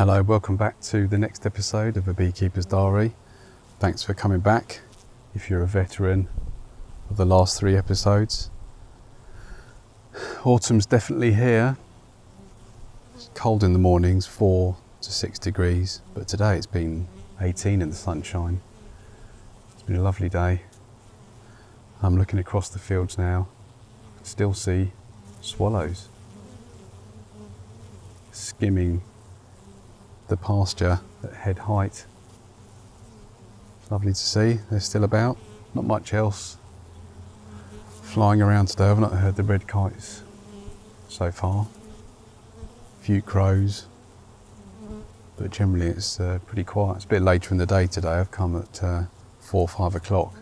Hello, welcome back to the next episode of A Beekeeper's Diary. Thanks for coming back if you're a veteran of the last 3 episodes. Autumn's definitely here. It's cold in the mornings, 4 to 6 degrees, but today it's been 18 in the sunshine. It's been a lovely day. I'm looking across the fields now. I can still see swallows skimming the pasture at head height. Lovely to see, they're still about. Not much else flying around today. I've not heard the red kites so far. A few crows, but generally it's pretty quiet. It's a bit later in the day today. I've come at 4 or 5 o'clock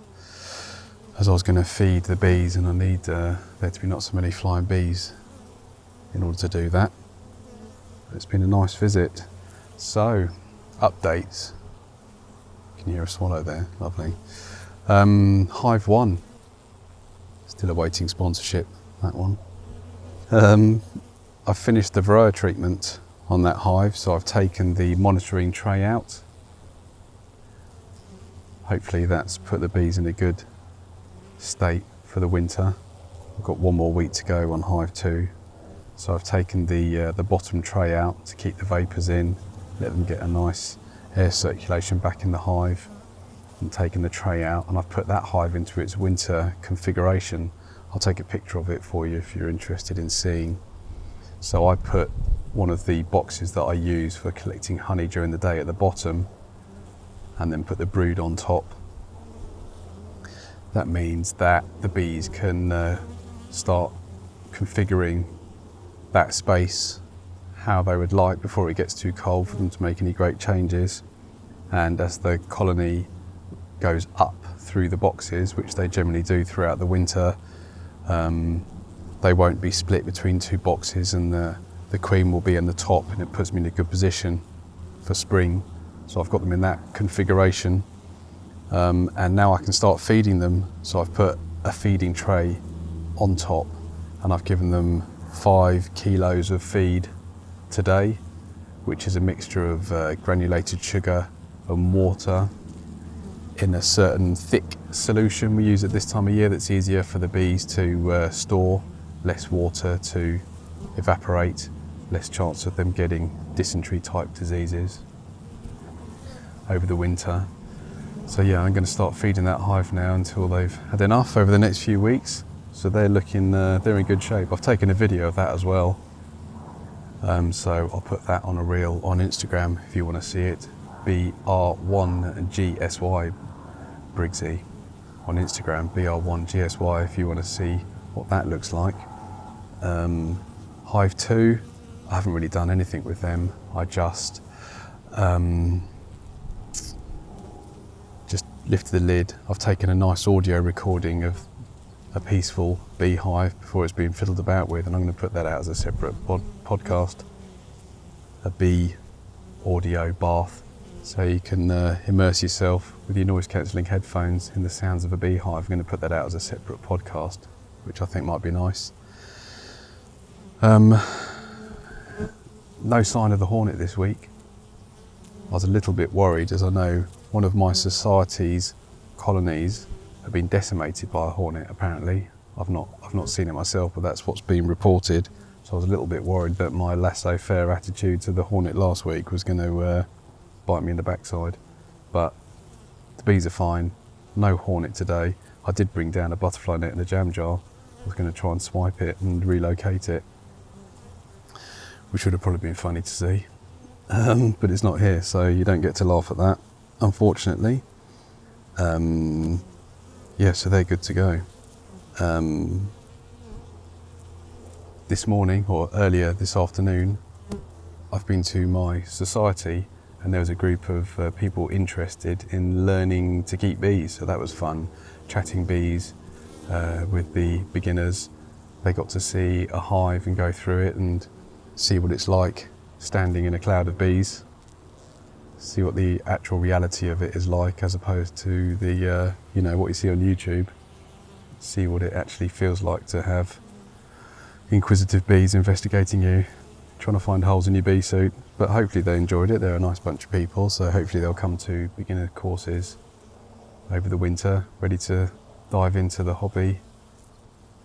as I was going to feed the bees, and I need there to be not so many flying bees in order to do that. But it's been a nice visit. So, updates. You can hear a swallow there, lovely. Hive 1, still awaiting sponsorship, that one. I've finished the varroa treatment on that hive, so I've taken the monitoring tray out. Hopefully that's put the bees in a good state for the winter. I've got 1 more week to go on Hive 2. So I've taken the bottom tray out to keep the vapours in, let them get a nice air circulation back in the hive, and taken the tray out, and I've put that hive into its winter configuration. I'll take a picture of it for you if you're interested in seeing. So I put one of the boxes that I use for collecting honey during the day at the bottom, and then put the brood on top. That means that the bees can start configuring that space how they would like before it gets too cold for them to make any great changes. And as the colony goes up through the boxes, which they generally do throughout the winter, they won't be split between 2 boxes, and the queen will be in the top, and it puts me in a good position for spring. So I've got them in that configuration, and now I can start feeding them. So I've put a feeding tray on top, and I've given them 5 kilos of feed today, which is a mixture of granulated sugar and water in a certain thick solution we use at this time of year that's easier for the bees to store, less water to evaporate, less chance of them getting dysentery type diseases over the winter. So yeah, I'm going to start feeding that hive now until they've had enough over the next few weeks. So they're looking, they're in good shape. I've taken a video of that as well. So I'll put that on a reel on Instagram if you want to see it. BR1GSY Briggsy on Instagram, BR1GSY, if you want to see what that looks like. Hive 2, I haven't really done anything with them. I just lifted the lid. I've taken a nice audio recording of a peaceful beehive before it's been fiddled about with, and I'm going to put that out as a separate podcast, a bee audio bath, so you can immerse yourself with your noise cancelling headphones in the sounds of a beehive. I'm going to put that out as a separate podcast, which I think might be nice. No sign of the hornet this week. I was a little bit worried, as I know one of my society's colonies have been decimated by a hornet, apparently. I've not seen it myself, but that's what's been reported. So I was a little bit worried that my laissez-faire attitude to the hornet last week was going to bite me in the backside. But the bees are fine, no hornet today. I did bring down a butterfly net in a jam jar. I was going to try and swipe it and relocate it, which would have probably been funny to see. But it's not here, so you don't get to laugh at that, unfortunately. Yeah, so they're good to go. This morning, or earlier this afternoon, I've been to my society, and there was a group of people interested in learning to keep bees, so that was fun. Chatting bees with the beginners. They got to see a hive and go through it and see what it's like standing in a cloud of bees. See what the actual reality of it is like, as opposed to the, what you see on YouTube. See what it actually feels like to have inquisitive bees investigating you trying to find holes in your bee suit, but hopefully they enjoyed it. They're a nice bunch of people, so hopefully they'll come to beginner courses over the winter, ready to dive into the hobby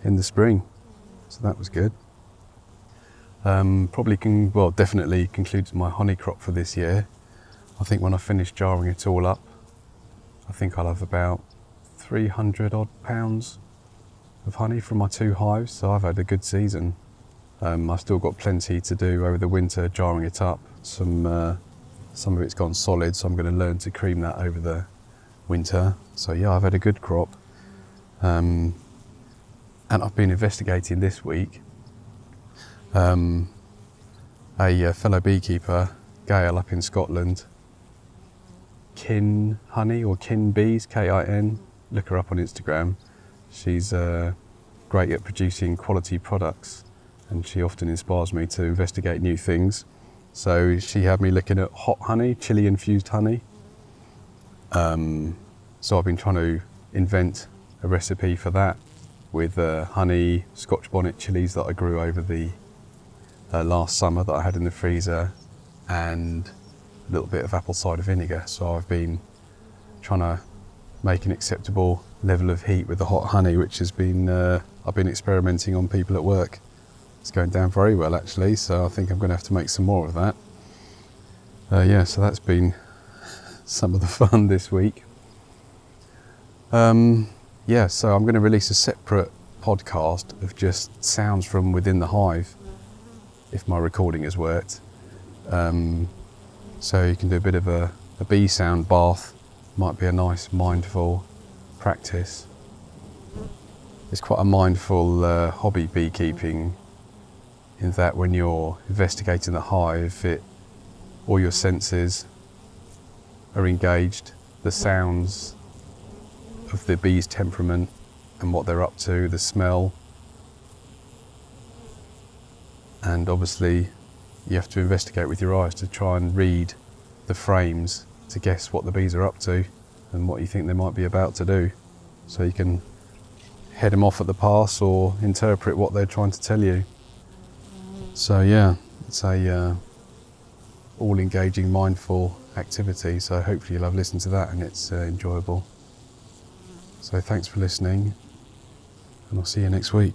in the spring. So that was good. Definitely concludes my honey crop for this year. I think when I finish jarring it all up, I think I'll have about 300 odd pounds of honey from my 2 hives, so I've had a good season. I've still got plenty to do over the winter jarring it up. Some of it's gone solid, so I'm going to learn to cream that over the winter. So yeah, I've had a good crop. And I've been investigating this week. A fellow beekeeper, Gail up in Scotland, Kin Honey or Kin Bees, K-I-N, look her up on Instagram. She's great at producing quality products, and she often inspires me to investigate new things. So she had me looking at hot honey, chili infused honey. So I've been trying to invent a recipe for that with honey, Scotch bonnet chilies that I grew over the last summer that I had in the freezer, and a little bit of apple cider vinegar. So I've been trying to make an acceptable level of heat with the hot honey, which has been, I've been experimenting on people at work. It's going down very well actually, so I think I'm going to have to make some more of that. Yeah, so that's been some of the fun this week. Yeah, so I'm going to release a separate podcast of just sounds from within the hive, if my recording has worked. So you can do a bit of a bee sound bath. Might be a nice mindful practice. It's quite a mindful hobby, beekeeping, in that when you're investigating the hive, all your senses are engaged. The sounds of the bee's temperament and what they're up to, the smell, and obviously you have to investigate with your eyes to try and read the frames to guess what the bees are up to and what you think they might be about to do, so you can head them off at the pass or interpret what they're trying to tell you. So yeah, it's a all engaging mindful activity, so hopefully you'll have listened to that and it's enjoyable. So thanks for listening, and I'll see you next week.